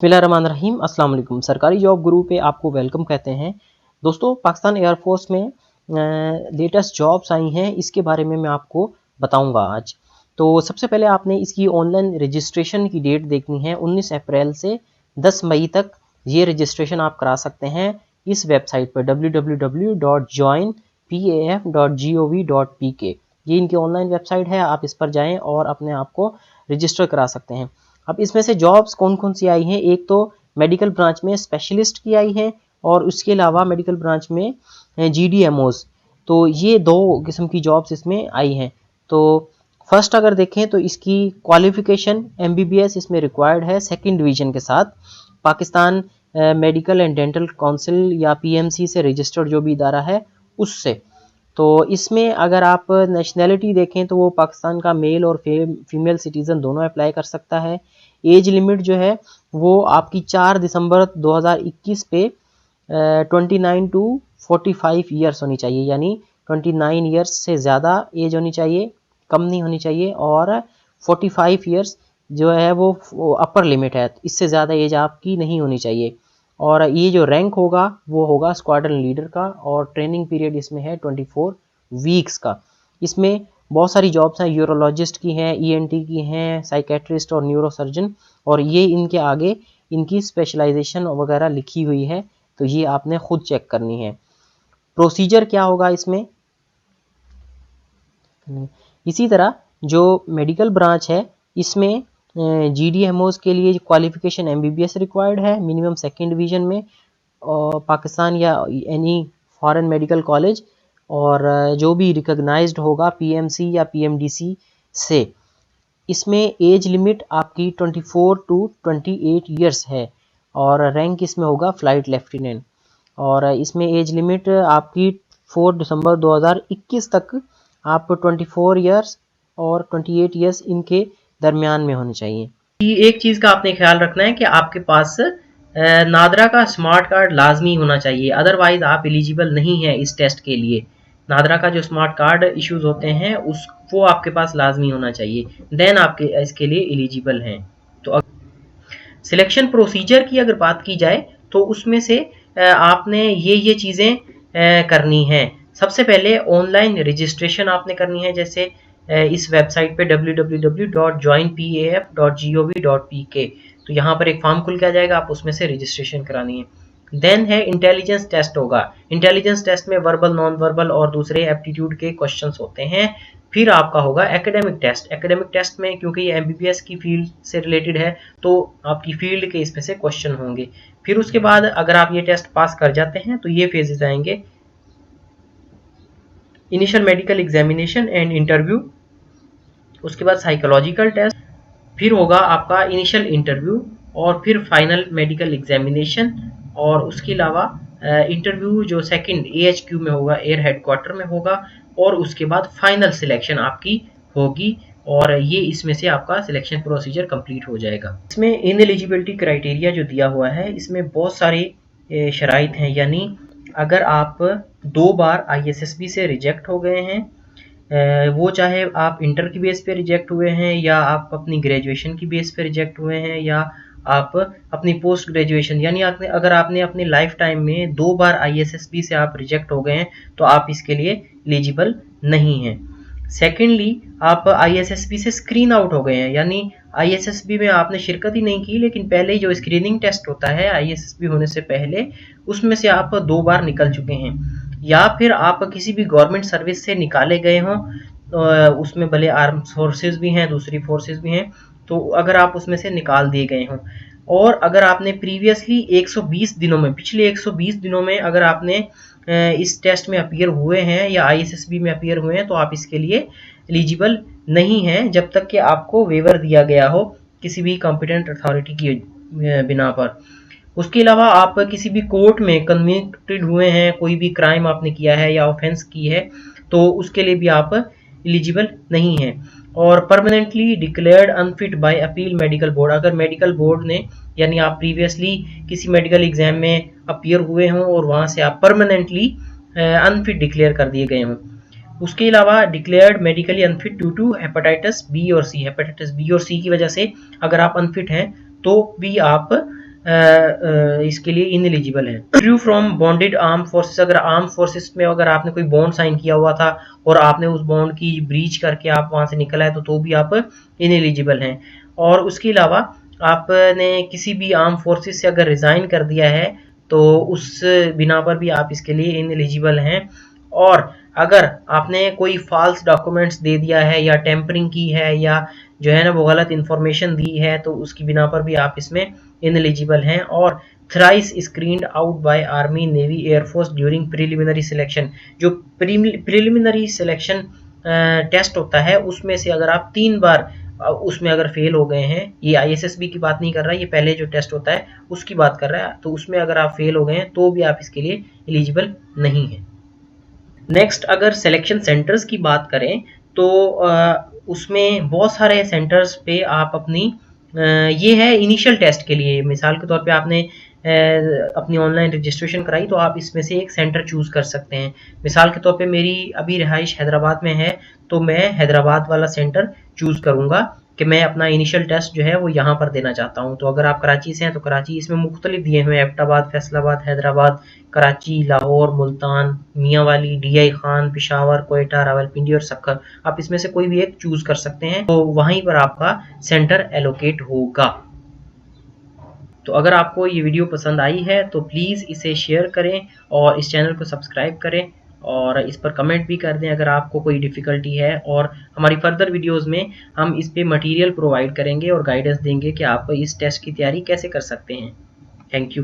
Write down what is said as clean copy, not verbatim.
बिस्मिल्लाहिर्रहमानिर्रहीम। अस्सलाम वालेकुम। सरकारी जॉब गुरु पे आपको वेलकम कहते हैं। दोस्तों, पाकिस्तान एयरफोर्स में लेटेस्ट जॉब्स आई हैं, इसके बारे में मैं आपको बताऊंगा आज। तो सबसे पहले आपने इसकी ऑनलाइन रजिस्ट्रेशन की डेट देखनी है। 19 अप्रैल से 10 मई तक ये रजिस्ट्रेशन आप करा सकते हैं इस वेबसाइट पर www.joinpaf.gov.pk। ये इनकी ऑनलाइन वेबसाइट है, आप इस पर जाएं और अपने आप को रजिस्टर करा सकते हैं। अब इसमें से जॉब्स कौन कौन सी आई हैं, एक तो मेडिकल ब्रांच में स्पेशलिस्ट की आई है और उसके अलावा मेडिकल ब्रांच में GDMOs। तो ये दो किस्म की जॉब्स इसमें आई हैं। तो फर्स्ट अगर देखें तो इसकी क्वालिफिकेशन MBBS इसमें रिक्वायर्ड है, सेकंड डिवीजन के साथ। Pakistan medical and dental council या PMC से रजिस्टर्ड जो भी इदारा है उससे। तो इसमें अगर आप नेशनैलिटी देखें तो वो पाकिस्तान का मेल और फीमेल सिटीज़न दोनों अप्लाई कर सकता है। एज लिमिट जो है वो आपकी 4 दिसंबर 2021 पे 29 टू 45 ईयर्स होनी चाहिए, यानी 29 ईयर्स से ज़्यादा एज होनी चाहिए, कम नहीं होनी चाहिए। और 45 ईयर्स जो है वो अपर लिमिट है, इससे ज़्यादा एज आपकी नहीं होनी चाहिए। और ये जो रैंक होगा वो होगा स्क्वाड्रन लीडर का, और ट्रेनिंग पीरियड इसमें है 24 वीक्स का। इसमें बहुत सारी जॉब्स हैं, यूरोलॉजिस्ट की हैं, ENT की हैं, साइकेट्रिस्ट और न्यूरोसर्जन, और ये इनके आगे इनकी स्पेशलाइजेशन वगैरह लिखी हुई है, तो ये आपने खुद चेक करनी है। प्रोसीजर क्या होगा इसमें, इसी तरह जो मेडिकल ब्रांच है इसमें GDMOs के लिए क्वालिफिकेशन MBBS रिक्वायर्ड है, मिनिमम सेकेंड डिवीजन में, और पाकिस्तान या एनी फॉरेन मेडिकल कॉलेज, और जो भी रिकॉग्नाइज्ड होगा PMC या PMDC से। इसमें एज लिमिट आपकी 24 टू 28 ईयर्स है, और रैंक इसमें होगा फ्लाइट लेफ्टिनेंट। और इसमें एज लिमिट आपकी 4 दिसंबर 2021 तक आप 24 ईयर्स और 28 ईयर्स इनके दरमियान में होने चाहिए। एक चीज़ का आपने ख्याल रखना है कि आपके पास नादरा का स्मार्ट कार्ड लाजमी होना चाहिए, अदरवाइज आप एलिजिबल नहीं है इस टेस्ट के लिए। नादरा का जो स्मार्ट कार्ड इश्यूज होते हैं वो आपके पास लाजमी होना चाहिए, देन आपके इसके लिए एलिजिबल हैं। तो सिलेक्शन प्रोसीजर की अगर बात की जाए तो उसमें से आपने ये चीज़ें करनी है। सबसे पहले ऑनलाइन रजिस्ट्रेशन आपने करनी है, जैसे इस वेबसाइट पे www.joinpaf.gov.pk। तो यहाँ पर एक फॉर्म खुल के आ जाएगा, आप उसमें से रजिस्ट्रेशन करानी है। देन है इंटेलिजेंस टेस्ट होगा। इंटेलिजेंस टेस्ट में वर्बल, नॉन वर्बल और दूसरे एप्टीट्यूड के क्वेश्चंस होते हैं। फिर आपका होगा एकेडमिक टेस्ट। एकेडमिक टेस्ट में क्योंकि ये MBBS की फील्ड से रिलेटेड है तो आपकी फील्ड के इसमें से क्वेश्चन होंगे। फिर उसके बाद अगर आप ये टेस्ट पास कर जाते हैं तो ये फेजेस आएंगे, initial medical examination and interview, उसके बाद साइकोलॉजिकल टेस्ट, फिर होगा आपका इनिशियल इंटरव्यू, और फिर फाइनल मेडिकल एग्जामिनेशन। और उसके अलावा इंटरव्यू जो सेकंड AHQ में होगा, एयर हेडक्वार्टर में होगा, और उसके बाद फाइनल सिलेक्शन आपकी होगी, और ये इसमें से आपका सिलेक्शन प्रोसीजर कंप्लीट हो जाएगा। इसमें इनएलिजिबिलिटी क्राइटेरिया जो दिया हुआ है इसमें बहुत सारी शराइत हैं, यानी अगर आप 2 बार ISSB से रिजेक्ट हो गए हैं, वो चाहे आप इंटर की बेस पे रिजेक्ट हुए हैं, या आप अपनी ग्रेजुएशन की बेस पे रिजेक्ट हुए हैं, या आप अपनी पोस्ट ग्रेजुएशन, यानी अगर आपने अपने लाइफ टाइम में 2 बार ISSB से आप रिजेक्ट हो गए हैं तो आप इसके लिए एलिजिबल नहीं हैं। सेकेंडली, आप ISSB से स्क्रीन आउट हो गए हैं, यानी ISSB में आपने शिरकत ही नहीं की, लेकिन पहले जो स्क्रीनिंग टेस्ट होता है ISSB होने से पहले, उसमें से आप 2 बार निकल चुके हैं। या फिर आप किसी भी गवर्नमेंट सर्विस से निकाले गए हों, उसमें भले आर्म फोर्सेस भी हैं, दूसरी फोर्सेस भी हैं, तो अगर आप उसमें से निकाल दिए गए हों, और अगर आपने प्रीवियसली 120 दिनों में, पिछले 120 दिनों में अगर आपने इस टेस्ट में अपीयर हुए हैं या ISSB में अपीयर हुए हैं, तो आप इसके लिए एलिजिबल नहीं हैं जब तक कि आपको वेवर दिया गया हो किसी भी कॉम्पिटेंट अथॉरिटी की बिना पर। उसके अलावा आप किसी भी कोर्ट में कन्विक्टेड हुए हैं, कोई भी क्राइम आपने किया है या ऑफेंस की है, तो उसके लिए भी आप एलिजिबल नहीं हैं। और permanently declared unfit by appeal medical board, अगर मेडिकल बोर्ड ने, यानी आप प्रीवियसली किसी मेडिकल एग्जाम में अपीयर हुए हों और वहाँ से आप परमानेंटली अनफिट डिक्लेयर कर दिए गए हों। उसके अलावा declared medically unfit due to hepatitis B और C, हेपेटाइटिस B और C की वजह से अगर आप अनफिट हैं तो भी आप इसके लिए इनएलिजिबल है। Withdrew from bonded arm forces, अगर आर्म फोर्सेस में अगर आपने कोई बॉन्ड साइन किया हुआ था और आपने उस बॉन्ड की ब्रीच करके आप वहां से निकल आए तो भी आप इनएलिजिबल हैं। और उसके अलावा आपने किसी भी आर्म फोर्सेस से अगर रिजाइन कर दिया है तो उस बिना पर भी आप इसके लिए इनएलिजिबल हैं। और अगर आपने कोई फॉल्स डॉक्यूमेंट्स दे दिया है या टेम्परिंग की है या जो है ना वो गलत इंफॉर्मेशन दी है तो उसकी बिना पर भी आप इसमें इनएलिजिबल हैं। और thrice screened out by army navy air force during preliminary selection, जो प्रिलिमिनरी सिलेक्शन टेस्ट होता है उसमें से अगर आप 3 बार उसमें अगर फेल हो गए हैं, ये ISSB की बात नहीं कर रहा है, ये पहले जो टेस्ट होता है उसकी बात कर रहा है, तो उसमें अगर आप फेल हो गए हैं तो भी आप इसके लिए एलिजिबल नहीं है। नेक्स्ट अगर सिलेक्शन सेंटर्स की बात करें तो उसमें बहुत सारे सेंटर्स पे आप अपनी ये है इनिशियल टेस्ट के लिए, मिसाल के तौर पे आपने अपनी ऑनलाइन रजिस्ट्रेशन कराई तो आप इसमें से एक सेंटर चूज कर सकते हैं। मिसाल के तौर पे मेरी अभी रिहाइश हैदराबाद में है तो मैं हैदराबाद वाला सेंटर चूज करूंगा कि मैं अपना इनिशियल टेस्ट जो है वो यहाँ पर देना चाहता हूँ। तो अगर आप कराची से हैं तो कराची, इसमें मुख्तलिफ दिए हुए हैं, एबटाबाद, फैसलाबाद, हैदराबाद, कराची, लाहौर, मुल्तान, मियांवाली, DI खान, पिशावर, कोयटा, रावलपिंडी और सक्कर, आप इसमें से कोई भी एक चूज कर सकते हैं तो वहीं पर आपका सेंटर एलोकेट होगा। तो अगर आपको ये वीडियो पसंद आई है तो प्लीज़ इसे शेयर करें और इस चैनल को सब्सक्राइब करें और इस पर कमेंट भी कर दें अगर आपको कोई डिफ़िकल्टी है। और हमारी फर्दर वीडियोस में हम इस पे मटेरियल प्रोवाइड करेंगे और गाइडेंस देंगे कि आप इस टेस्ट की तैयारी कैसे कर सकते हैं। Thank you.